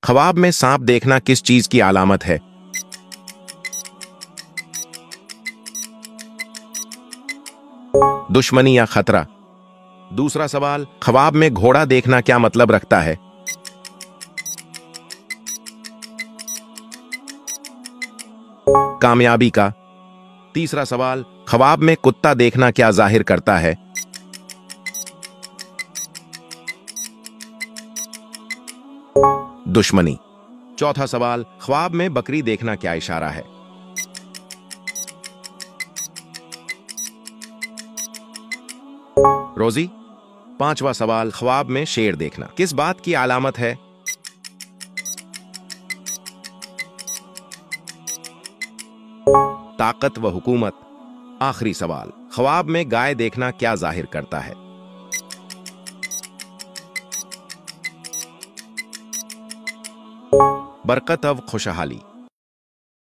ख्वाब में सांप देखना किस चीज की अलामत है? दुश्मनी या खतरा। दूसरा सवाल, ख्वाब में घोड़ा देखना क्या मतलब रखता है? कामयाबी का। तीसरा सवाल, ख्वाब में कुत्ता देखना क्या जाहिर करता है? दुश्मनी। चौथा सवाल, ख्वाब में बकरी देखना क्या इशारा है? रोजी। पांचवा सवाल, ख्वाब में शेर देखना किस बात की अलामत है? ताकत व हुकूमत। आखिरी सवाल, ख्वाब में गाय देखना क्या जाहिर करता है? बरकत व खुशहाली।